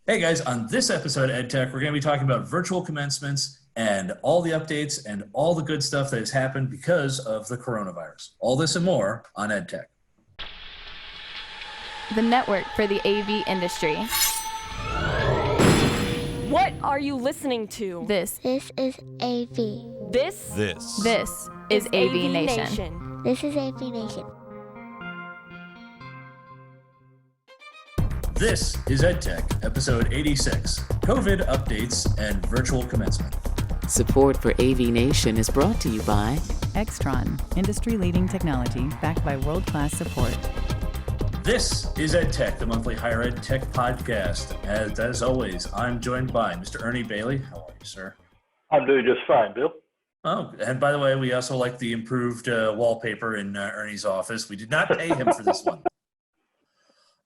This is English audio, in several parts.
Hey guys, on this episode of EdTech, we're going to be talking about virtual commencements and all the updates and all the good stuff that has happened because of the coronavirus. All this and more on EdTech. The network for the AV industry. What are you listening to? This is AV. This is AVNation. This is AVNation. This is EdTech, episode 86, COVID updates and virtual commencement. Support for AVNation is brought to you by Extron, industry-leading technology backed by world-class support. This is EdTech, the monthly higher ed tech podcast. As always, I'm joined by Mr. Ernie Bailey. How are you, sir? I'm doing just fine, Bill. Oh, and by the way, we also like the improved wallpaper in Ernie's office. We did not pay him for this one.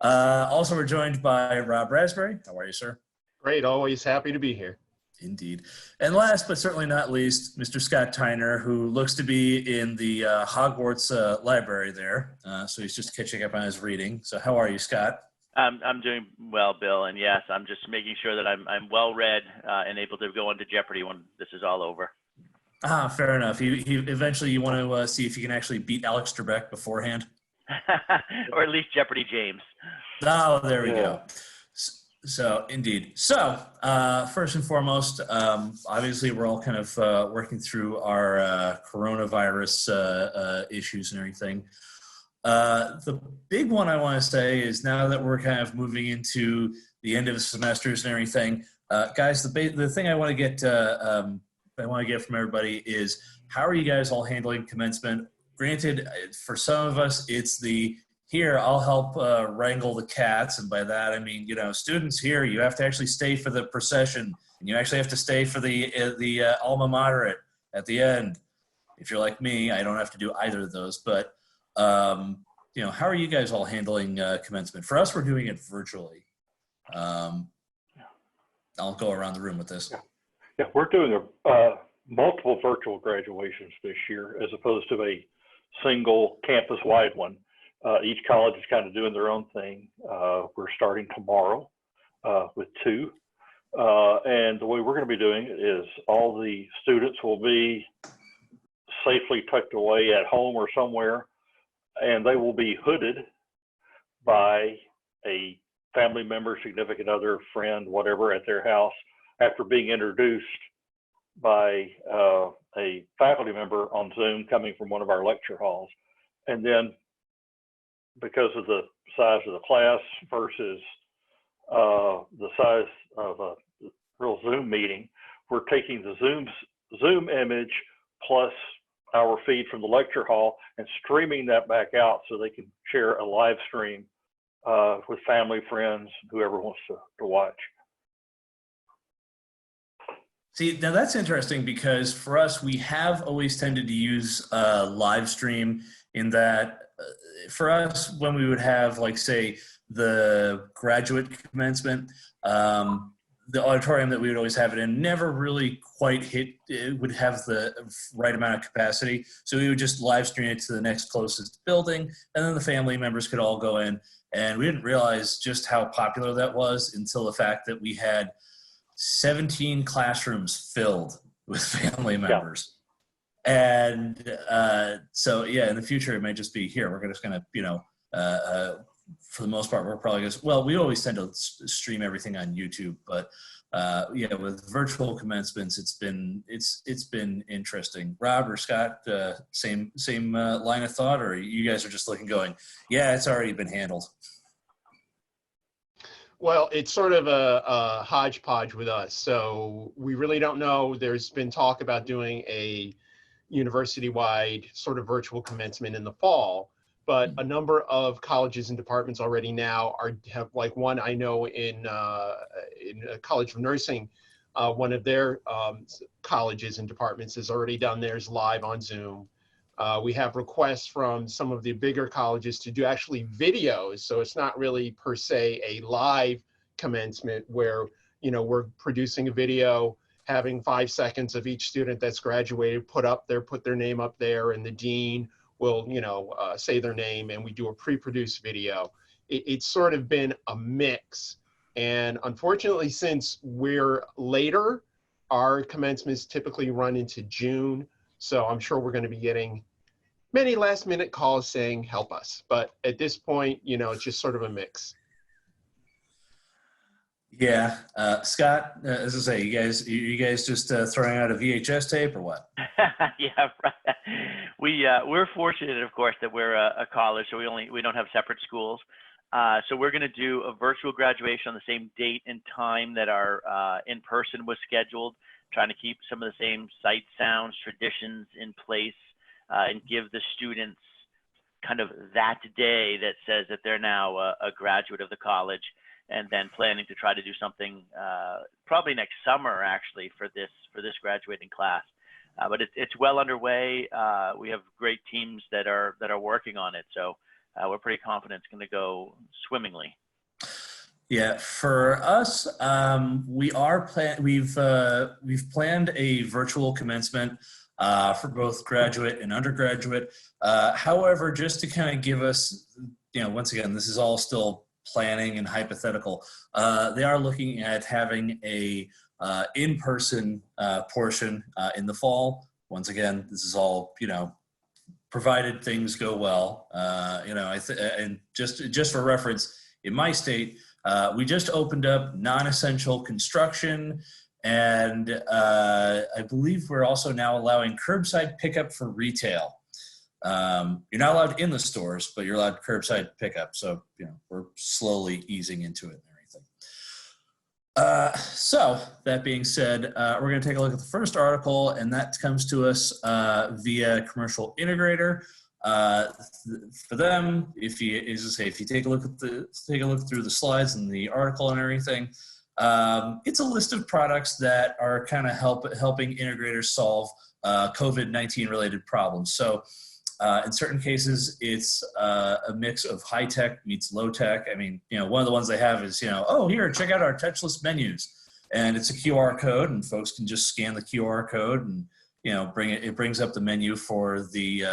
Also, we're joined by Rob Raspberry. How are you, sir? Great. Always happy to be here. Indeed. And last but certainly not least, Mr. Scott Tyner, who looks to be in the Hogwarts library there. So he's just catching up on his reading. So how are you, Scott? I'm doing well, Bill. And yes, I'm just making sure that I'm well read and able to go into Jeopardy when this is all over. Fair enough. He eventually you want to see if you can actually beat Alex Trebek beforehand. Or at least Jeopardy James. Oh, there we go. So, indeed. So, first and foremost, obviously we're all kind of working through our coronavirus issues and everything. The big one I want to say is now that we're kind of moving into the end of the semesters and everything, guys, the thing I want to get from everybody is how are you guys all handling commencement? Granted, for some of us, it's here, I'll help wrangle the cats. And by that, I mean, students here, you have to actually stay for the procession. And you actually have to stay for the alma mater at the end. If you're like me, I don't have to do either of those. But, how are you guys all handling commencement? For us, we're doing it virtually. I'll go around the room with this. Yeah, we're doing multiple virtual graduations this year as opposed to a single campus-wide one. Each college is kind of doing their own thing. We're starting tomorrow with two. And the way we're going to be doing it is all the students will be safely tucked away at home or somewhere, and they will be hooded by a family member, significant other, friend, whatever, at their house after being introduced by a faculty member on Zoom coming from one of our lecture halls. And then because of the size of the class versus the size of a real Zoom meeting, we're taking the Zoom image plus our feed from the lecture hall and streaming that back out so they can share a live stream with family, friends, whoever wants to watch. See, now that's interesting because for us, we have always tended to use live stream in that for us, when we would have, like, say, the graduate commencement, the auditorium that we would always have it in never really quite it would have the right amount of capacity. So we would just live stream it to the next closest building, and then the family members could all go in. And we didn't realize just how popular that was until the fact that we had 17 classrooms filled with family members. And so, in the future, it might just be here. We're just going to, for the most part, we're probably going to, well, we always tend to stream everything on YouTube, but with virtual commencements, it's been interesting. Rob or Scott, same line of thought, or you guys are just looking going, yeah, it's already been handled. Well, it's sort of a hodgepodge with us. So we really don't know. There's been talk about doing a university-wide sort of virtual commencement in the fall, but a number of colleges and departments already now have, like one I know in a College of Nursing, one of their colleges and departments has already done theirs live on Zoom. We have requests from some of the bigger colleges to do actually videos, so it's not really per se a live commencement where we're producing a video, having 5 seconds of each student that's graduated put their name up there, and the dean will say their name, and we do a pre-produced video. It's sort of been a mix, And unfortunately, since we're later, our commencements typically run into June. So I'm sure we're going to be getting many last minute calls saying, help us. But at this point, it's just sort of a mix. Yeah. Scott, as I say, you guys just throwing out a VHS tape or what? Yeah, right. We're fortunate, of course, that we're a college, so we don't have separate schools. So we're going to do a virtual graduation on the same date and time that our in-person was scheduled, trying to keep some of the same sight, sounds, traditions in place, and give the students kind of that day that says that they're now a graduate of the college, and then planning to try to do something probably next summer, actually, for this graduating class. But it's well underway. We have great teams that are working on it, so we're pretty confident it's going to go swimmingly. Yeah, for us, we've planned a virtual commencement for both graduate and undergraduate. However, just to kind of give us, once again, this is all still planning and hypothetical. They are looking at having a in-person portion in the fall. Once again, this is all, provided things go well. And just for reference, in my state, we just opened up non-essential construction, and I believe we're also now allowing curbside pickup for retail. You're not allowed in the stores, but you're allowed curbside pickup. So, we're slowly easing into it and everything. So that being said, we're going to take a look at the first article, and that comes to us via Commercial Integrator. For them, if you take a look through the slides and the article and everything, it's a list of products that are kind of helping integrators solve COVID-19 related problems. So in certain cases, it's a mix of high tech meets low tech. I mean, one of the ones they have is, oh, here, check out our touchless menus. And it's a QR code, and folks can just scan the QR code and, it brings up the menu for the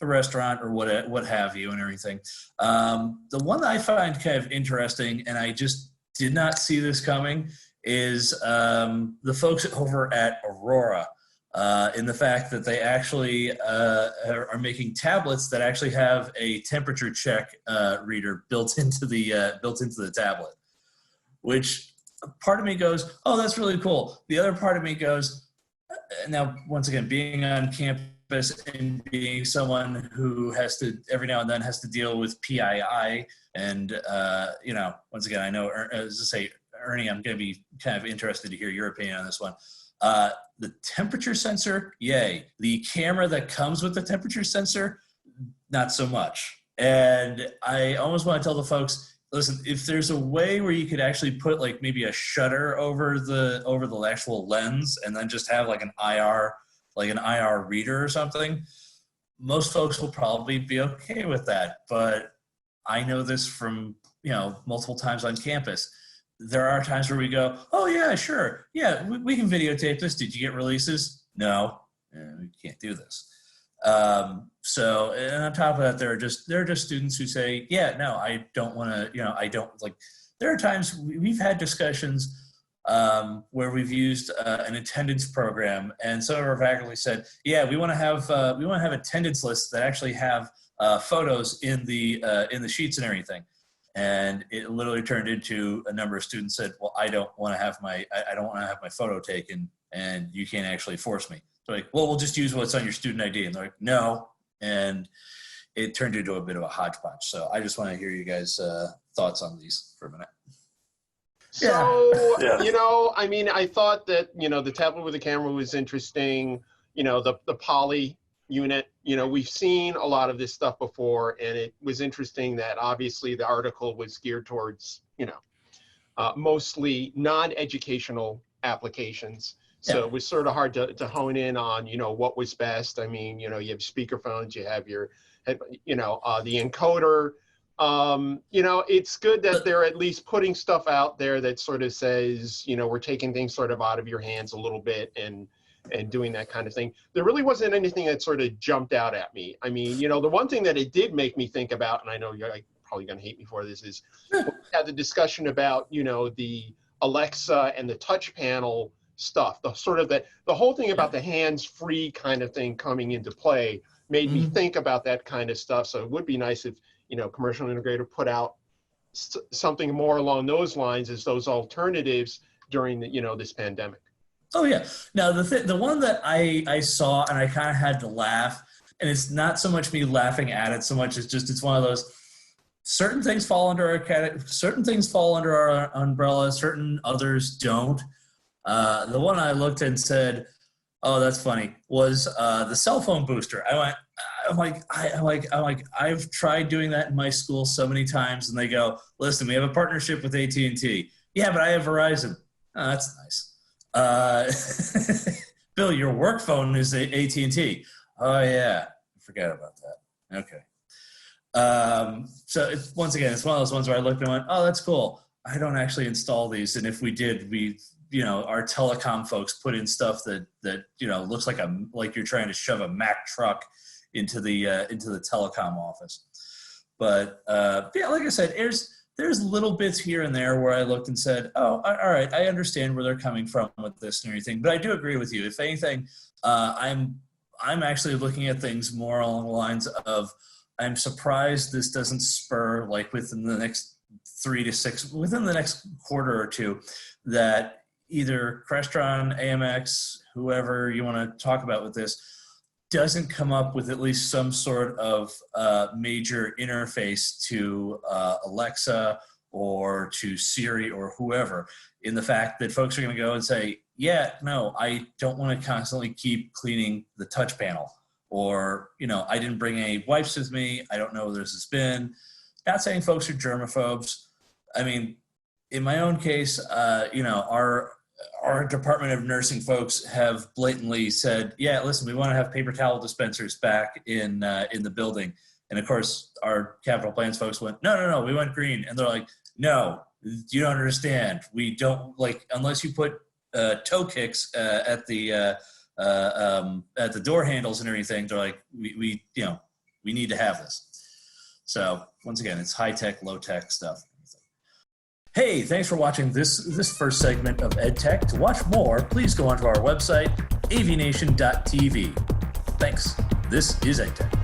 restaurant or what have you and everything. The one that I find kind of interesting, and I just did not see this coming, is the folks over at Aurora. In the fact that they actually are making tablets that actually have a temperature check reader built into the tablet, which part of me goes, oh, that's really cool. The other part of me goes, now, once again, being on campus and being someone who has to every now and then has to deal with PII, and once again, I know, as I say, Ernie, I'm going to be kind of interested to hear your opinion on this one. The temperature sensor, yay. The camera that comes with the temperature sensor, not so much. And I almost want to tell the folks, listen, if there's a way where you could actually put like maybe a shutter over the actual lens and then just have like an IR reader or something, most folks will probably be okay with that. But I know this from, multiple times on campus. There are times where we go, oh yeah, sure. Yeah, we can videotape this. Did you get releases? No, we can't do this. So, and on top of that, there are just students who say, yeah, no, I don't want to, I don't like, there are times we've had discussions where we've used an attendance program, and some of our faculty said, yeah, we want to have attendance lists that actually have photos in the sheets and everything. And it literally turned into a number of students said, well, I don't want to have my photo taken, and you can't actually force me. So like, well, we'll just use what's on your student ID. And they're like, no. And it turned into a bit of a hodgepodge. So I just want to hear you guys' thoughts on these for a minute. So, Yeah. I mean, I thought that, the tablet with the camera was interesting. The poly unit, we've seen a lot of this stuff before, and it was interesting that obviously the article was geared towards, mostly non-educational applications. So it was sort of hard to hone in on, what was best. I mean, you have speakerphones, you have your, the encoder. It's good that they're at least putting stuff out there that sort of says, we're taking things sort of out of your hands a little bit and doing that kind of thing. There really wasn't anything that sort of jumped out at me. I mean, the one thing that it did make me think about, and I know you're probably going to hate me for this, is we had the discussion about, the Alexa and the touch panel stuff, the whole thing about the hands-free kind of thing coming into play made me think about that kind of stuff. So it would be nice if, commercial integrator put out something more along those lines as those alternatives during the, this pandemic. Oh yeah. Now the one that I saw and I kind of had to laugh, and it's not so much me laughing at it so much as just it's one of those certain things fall under our umbrella, certain others don't. The one I looked and said, "Oh, that's funny," was the cell phone booster. I'm like, I've tried doing that in my school so many times, and they go, "Listen, we have a partnership with AT&T." Yeah, but I have Verizon. Oh, that's nice. Bill, your work phone is AT&T. Oh yeah, forget about that. Okay. So once again, it's one of those ones where I looked and went, "Oh, that's cool." I don't actually install these, and if we did, our telecom folks put in stuff that looks like you're trying to shove a Mack truck into the telecom office. But like I said, there's little bits here and there where I looked and said, "Oh, all right, I understand where they're coming from with this and everything." But I do agree with you. If anything, I'm actually looking at things more along the lines of, I'm surprised this doesn't spur, like within the next within the next quarter or two, that either Crestron, AMX, whoever you want to talk about with this, doesn't come up with at least some sort of major interface to Alexa or to Siri or whoever, in the fact that folks are going to go and say, "Yeah, no, I don't want to constantly keep cleaning the touch panel," or, "I didn't bring any wipes with me. I don't know where this has been." Not saying folks are germaphobes. I mean, in my own case, our Department of Nursing folks have blatantly said, "Yeah, listen, we want to have paper towel dispensers back in the building." And of course, our capital plans folks went, No, we went green." And they're like, "No, you don't understand. We don't, unless you put toe kicks at the door handles and everything." They're like, we need to have this." So once again, it's high tech, low tech stuff. Hey, thanks for watching this first segment of EdTech. To watch more, please go onto our website, avnation.tv. Thanks. This is EdTech.